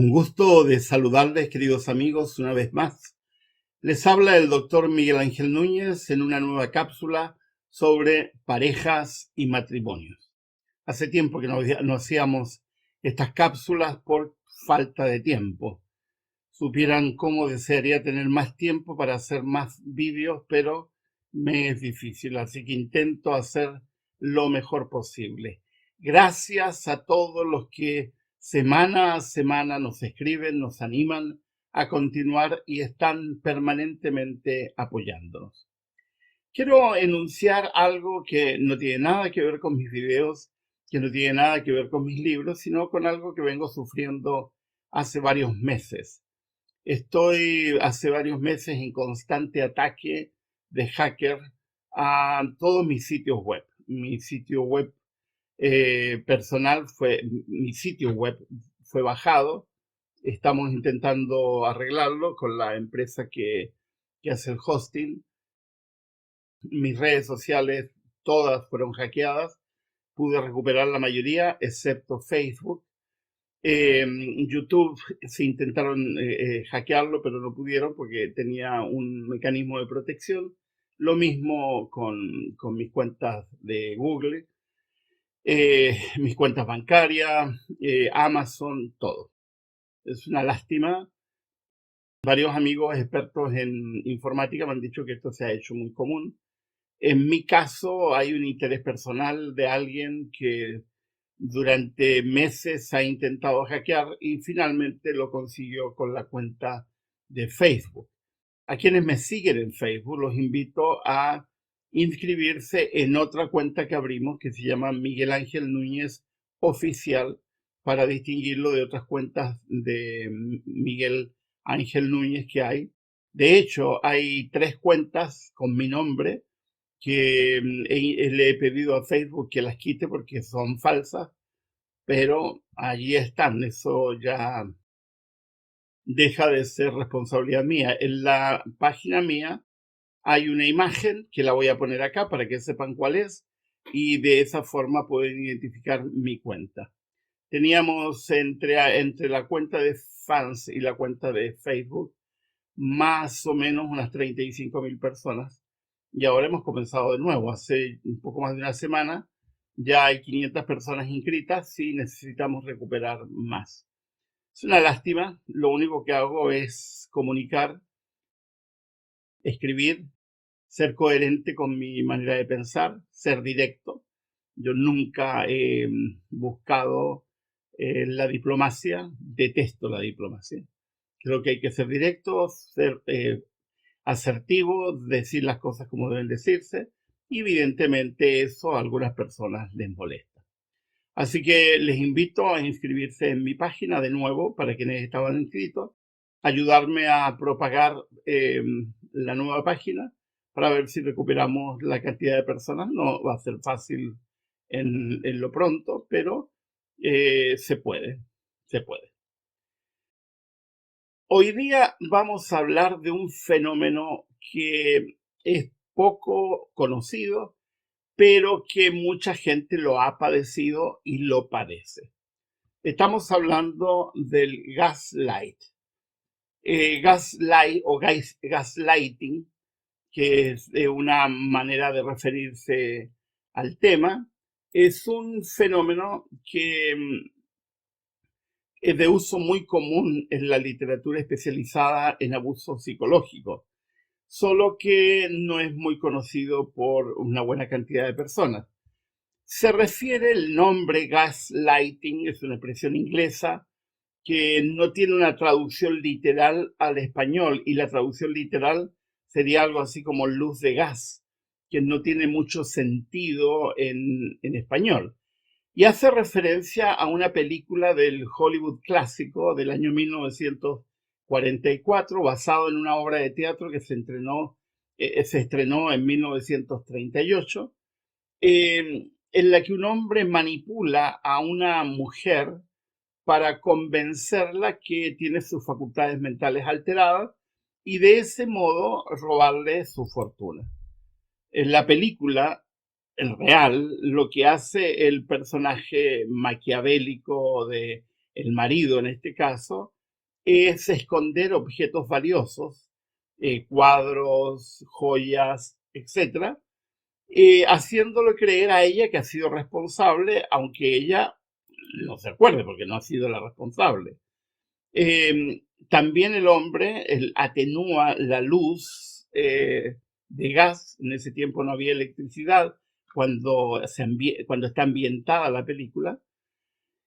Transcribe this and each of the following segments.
Un gusto de saludarles, queridos amigos, una vez más. Les habla el doctor Miguel Ángel Núñez en una nueva cápsula sobre parejas y matrimonios. Hace tiempo que no hacíamos estas cápsulas por falta de tiempo. Supieran cómo desearía tener más tiempo para hacer más vídeos, pero me es difícil, así que intento hacer lo mejor posible. Gracias a todos los que semana a semana nos escriben, nos animan a continuar y están permanentemente apoyándonos. Quiero enunciar algo que no tiene nada que ver con mis videos, que no tiene nada que ver con mis libros, sino con algo que vengo sufriendo hace varios meses. Estoy hace varios meses en constante ataque de hacker a todos mis sitios web. Mi sitio web mi sitio web fue bajado. Estamos intentando arreglarlo con la empresa que hace el hosting. Mis redes sociales todas fueron hackeadas. Pude recuperar la mayoría, excepto Facebook. YouTube se intentaron hackearlo, pero no pudieron porque tenía un mecanismo de protección. Lo mismo con mis cuentas de Google, mis cuentas bancarias, Amazon, todo. Es una lástima. Varios amigos expertos en informática me han dicho que esto se ha hecho muy común. En mi caso, hay un interés personal de alguien que durante meses ha intentado hackear y finalmente lo consiguió con la cuenta de Facebook. A quienes me siguen en Facebook los invito a inscribirse en otra cuenta que abrimos que se llama Miguel Ángel Núñez Oficial, para distinguirlo de otras cuentas de Miguel Ángel Núñez que hay. De hecho, hay 3 cuentas con mi nombre que le he pedido a Facebook que las quite porque son falsas, pero allí están. Eso ya deja de ser responsabilidad mía. En la página mía hay una imagen que la voy a poner acá para que sepan cuál es, y de esa forma pueden identificar mi cuenta. Teníamos entre la cuenta de fans y la cuenta de Facebook más o menos unas 35.000 personas. Y ahora hemos comenzado de nuevo. Hace un poco más de una semana ya hay 500 personas inscritas y necesitamos recuperar más. Es una lástima. Lo único que hago es comunicar, escribir, ser coherente con mi manera de pensar, ser directo. Yo nunca he buscado la diplomacia. Detesto la diplomacia. Creo que hay que ser directo, ser asertivo, decir las cosas como deben decirse, y evidentemente eso a algunas personas les molesta. Así que les invito a inscribirse en mi página de nuevo para quienes estaban inscritos, ayudarme a propagar la nueva página para ver si recuperamos la cantidad de personas. No va a ser fácil en lo pronto, pero se puede. Hoy día vamos a hablar de un fenómeno que es poco conocido, pero que mucha gente lo ha padecido y lo padece. Estamos hablando del gaslight. Gaslighting, que es una manera de referirse al tema, es un fenómeno que es de uso muy común en la literatura especializada en abuso psicológico, solo que no es muy conocido por una buena cantidad de personas. Se refiere el nombre gaslighting, es una expresión inglesa que no tiene una traducción literal al español, y la traducción literal sería algo así como luz de gas, que no tiene mucho sentido en español. Y hace referencia a una película del Hollywood clásico del año 1944, basado en una obra de teatro que se estrenó en 1938, en la que un hombre manipula a una mujer para convencerla que tiene sus facultades mentales alteradas y de ese modo robarle su fortuna. En la película, en real, lo que hace el personaje maquiavélico de el marido en este caso es esconder objetos valiosos, cuadros, joyas, etcétera, haciéndole creer a ella que ha sido responsable, aunque ella no se acuerde porque no ha sido la responsable. También el hombre atenúa la luz de gas. En ese tiempo no había electricidad cuando está ambientada la película,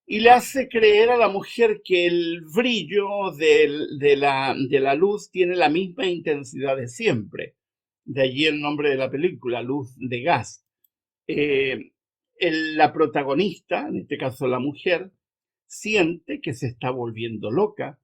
y le hace creer a la mujer que el brillo de la luz tiene la misma intensidad de siempre. De allí el nombre de la película, Luz de Gas. Eh, la protagonista, en este caso la mujer, siente que se está volviendo loca.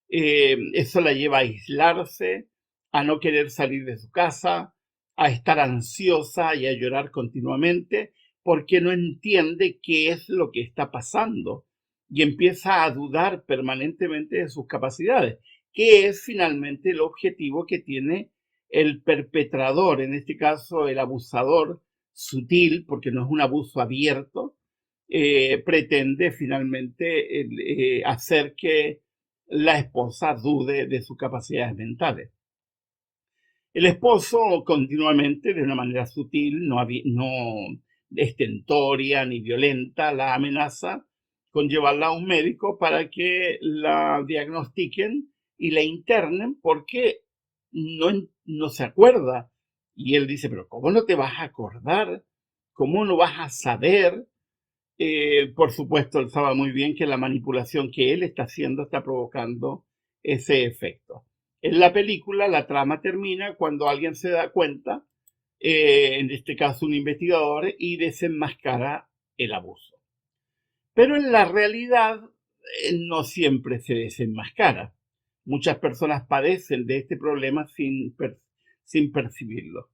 Eso la lleva a aislarse, a no querer salir de su casa, a estar ansiosa y a llorar continuamente porque no entiende qué es lo que está pasando y empieza a dudar permanentemente de sus capacidades, que es finalmente el objetivo que tiene el perpetrador, en este caso el abusador sutil, porque no es un abuso abierto. Pretende finalmente hacer que la esposa dude de sus capacidades mentales. El esposo continuamente, de una manera sutil, no estentoria ni violenta, la amenaza con llevarla a un médico para que la diagnostiquen y la internen porque no se acuerda. Y él dice, pero ¿cómo no te vas a acordar? ¿Cómo no vas a saber? Por supuesto, él sabe muy bien que la manipulación que él está haciendo está provocando ese efecto. En la película, la trama termina cuando alguien se da cuenta, en este caso un investigador, y desenmascara el abuso. Pero en la realidad no siempre se desenmascara. Muchas personas padecen de este problema sin percibirlo.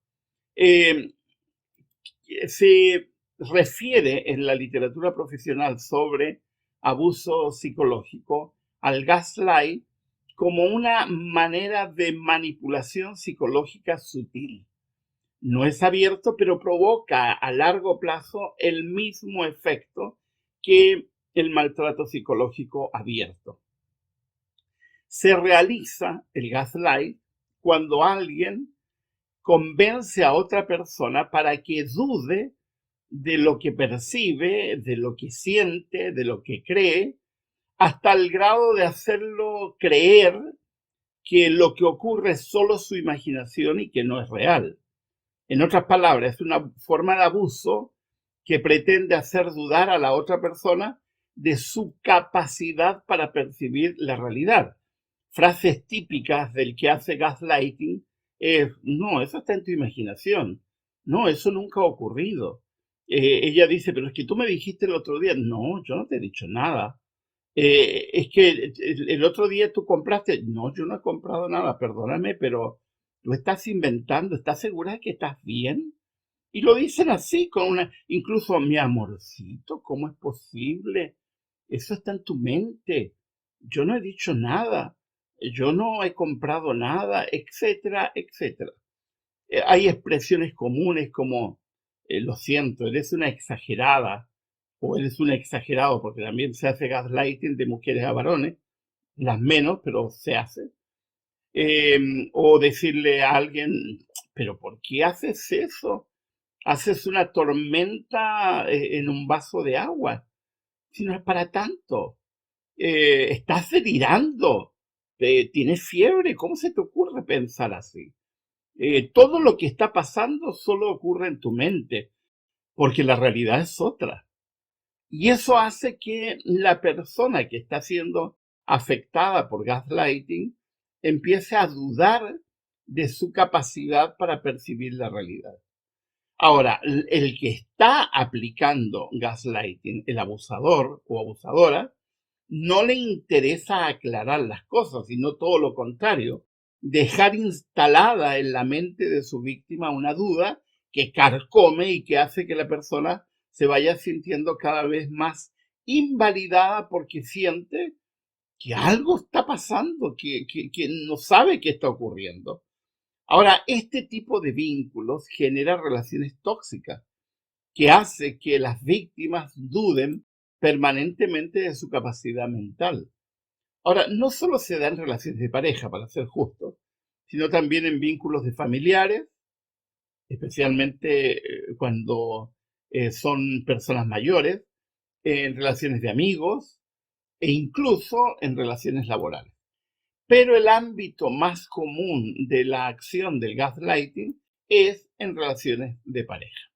Eh, Se refiere en la literatura profesional sobre abuso psicológico al gaslight como una manera de manipulación psicológica sutil. No es abierto, pero provoca a largo plazo el mismo efecto que el maltrato psicológico abierto. Se realiza el gaslight cuando alguien convence a otra persona para que dude de lo que percibe, de lo que siente, de lo que cree, hasta el grado de hacerlo creer que lo que ocurre es solo su imaginación y que no es real. En otras palabras, es una forma de abuso que pretende hacer dudar a la otra persona de su capacidad para percibir la realidad. Frases típicas del que hace gaslighting es, no, eso está en tu imaginación, no, eso nunca ha ocurrido. Ella dice, pero es que tú me dijiste el otro día, no, yo no te he dicho nada. Es que el otro día tú compraste, no, yo no he comprado nada, perdóname, pero tú estás inventando, ¿estás segura de que estás bien? Y lo dicen así, incluso mi amorcito, ¿cómo es posible? Eso está en tu mente. Yo no he dicho nada, yo no he comprado nada, etcétera, etcétera. Hay expresiones comunes como, lo siento, eres una exagerada, o eres un exagerado, porque también se hace gaslighting de mujeres a varones, las menos, pero se hace. O decirle a alguien, pero ¿por qué haces eso? Haces una tormenta en un vaso de agua, si no es para tanto. Estás delirando, tienes fiebre, ¿cómo se te ocurre pensar así? Todo lo que está pasando solo ocurre en tu mente, porque la realidad es otra. Y eso hace que la persona que está siendo afectada por gaslighting empiece a dudar de su capacidad para percibir la realidad. Ahora, el que está aplicando gaslighting, el abusador o abusadora, no le interesa aclarar las cosas, sino todo lo contrario, dejar instalada en la mente de su víctima una duda que carcome y que hace que la persona se vaya sintiendo cada vez más invalidada porque siente que algo está pasando, que no sabe qué está ocurriendo. Ahora, este tipo de vínculos genera relaciones tóxicas que hace que las víctimas duden permanentemente de su capacidad mental. Ahora, no solo se da en relaciones de pareja, para ser justos, sino también en vínculos de familiares, especialmente cuando son personas mayores, en relaciones de amigos e incluso en relaciones laborales. Pero el ámbito más común de la acción del gaslighting es en relaciones de pareja.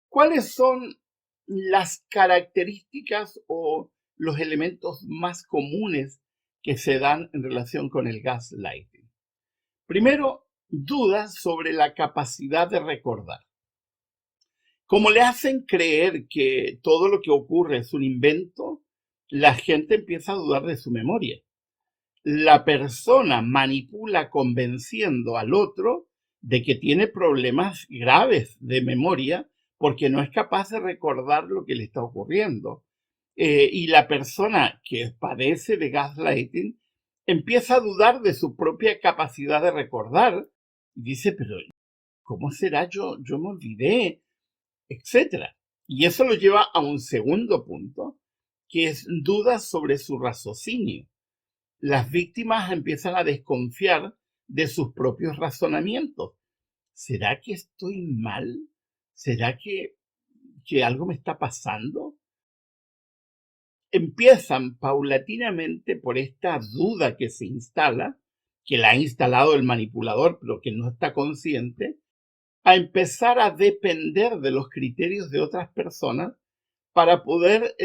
¿Cuáles son las características o los elementos más comunes que se dan en relación con el gaslighting? Primero, dudas sobre la capacidad de recordar. Como le hacen creer que todo lo que ocurre es un invento, la gente empieza a dudar de su memoria. La persona manipula convenciendo al otro de que tiene problemas graves de memoria porque no es capaz de recordar lo que le está ocurriendo. Y la persona que padece de gaslighting empieza a dudar de su propia capacidad de recordar y dice, pero ¿cómo será? Yo me olvidé, etcétera. Y eso lo lleva a un segundo punto, que es dudas sobre su raciocinio. Las víctimas empiezan a desconfiar de sus propios razonamientos. ¿Será que estoy mal? ¿Será que algo me está pasando? Empiezan paulatinamente por esta duda que se instala, que la ha instalado el manipulador, pero que no está consciente, a empezar a depender de los criterios de otras personas para poder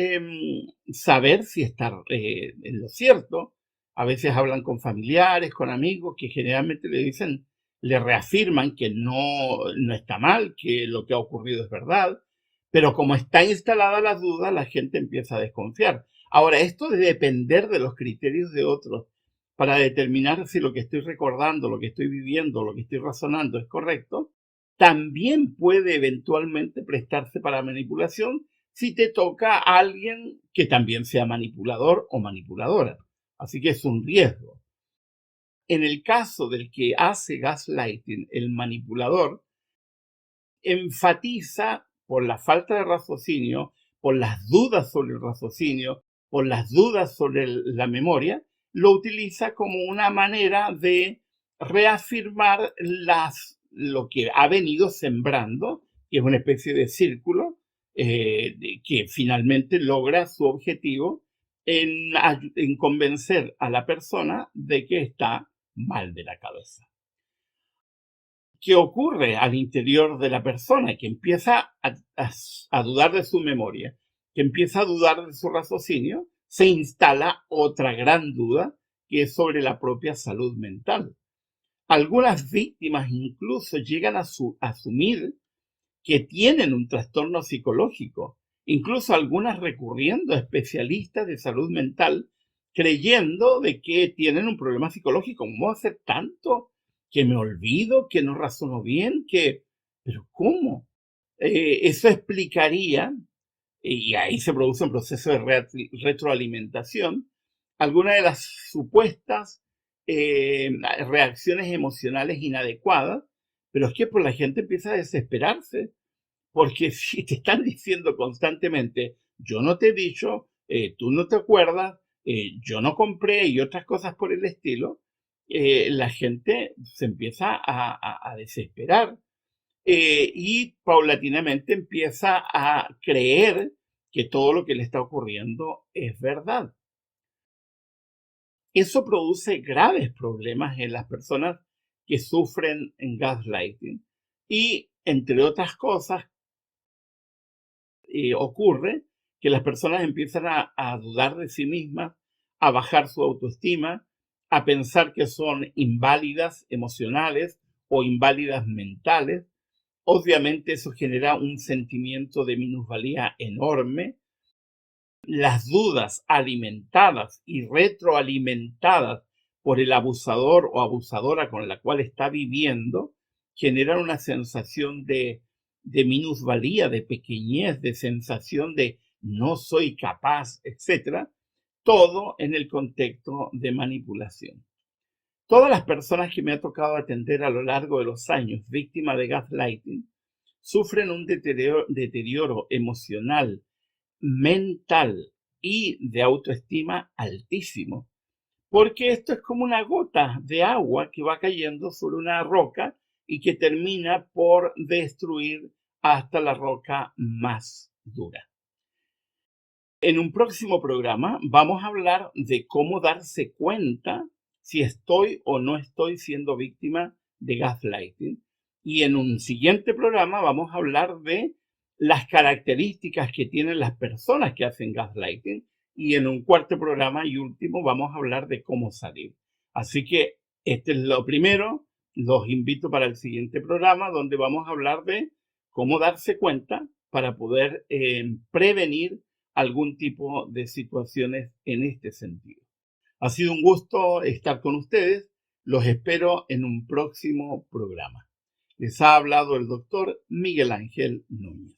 saber si está en lo cierto. A veces hablan con familiares, con amigos, que generalmente le dicen, le reafirman que no está mal, que lo que ha ocurrido es verdad, pero como está instalada la duda, la gente empieza a desconfiar. Ahora, esto de depender de los criterios de otros para determinar si lo que estoy recordando, lo que estoy viviendo, lo que estoy razonando es correcto, también puede eventualmente prestarse para manipulación si te toca a alguien que también sea manipulador o manipuladora. Así que es un riesgo. En el caso del que hace gaslighting, el manipulador enfatiza por la falta de raciocinio, por las dudas sobre el raciocinio, por las dudas sobre la memoria, lo utiliza como una manera de reafirmar lo que ha venido sembrando, que es una especie de círculo que finalmente logra su objetivo en convencer a la persona de que está mal de la cabeza. ¿Qué ocurre al interior de la persona? Que empieza a dudar de su memoria, que empieza a dudar de su raciocinio, se instala otra gran duda que es sobre la propia salud mental. Algunas víctimas incluso llegan a asumir que tienen un trastorno psicológico, incluso algunas recurriendo a especialistas de salud mental, creyendo de que tienen un problema psicológico. ¿Cómo hacer tanto? Que me olvido, que no razono bien, pero ¿cómo? Eso explicaría, y ahí se produce un proceso de retroalimentación, algunas de las supuestas reacciones emocionales inadecuadas, pero es que pues, la gente empieza a desesperarse, porque si te están diciendo constantemente, yo no te he dicho, tú no te acuerdas, yo no compré y otras cosas por el estilo, la gente se empieza a desesperar y paulatinamente empieza a creer que todo lo que le está ocurriendo es verdad. Eso produce graves problemas en las personas que sufren en gaslighting y, entre otras cosas, ocurre que las personas empiezan a dudar de sí mismas, a bajar su autoestima, a pensar que son inválidas emocionales o inválidas mentales. Obviamente eso genera un sentimiento de minusvalía enorme. Las dudas alimentadas y retroalimentadas por el abusador o abusadora con la cual está viviendo generan una sensación de minusvalía, de pequeñez, de sensación de no soy capaz, etcétera, todo en el contexto de manipulación. Todas las personas que me ha tocado atender a lo largo de los años, víctimas de gaslighting, sufren un deterioro emocional, mental y de autoestima altísimo. porque esto es como una gota de agua que va cayendo sobre una roca y que termina por destruir hasta la roca más dura. En un próximo programa vamos a hablar de cómo darse cuenta si estoy o no estoy siendo víctima de gaslighting. Y en un siguiente programa vamos a hablar de las características que tienen las personas que hacen gaslighting. Y en un cuarto programa y último vamos a hablar de cómo salir. Así que este es lo primero. Los invito para el siguiente programa donde vamos a hablar de cómo darse cuenta para poder prevenir algún tipo de situaciones en este sentido. Ha sido un gusto estar con ustedes. Los espero en un próximo programa. Les ha hablado el doctor Miguel Ángel Núñez.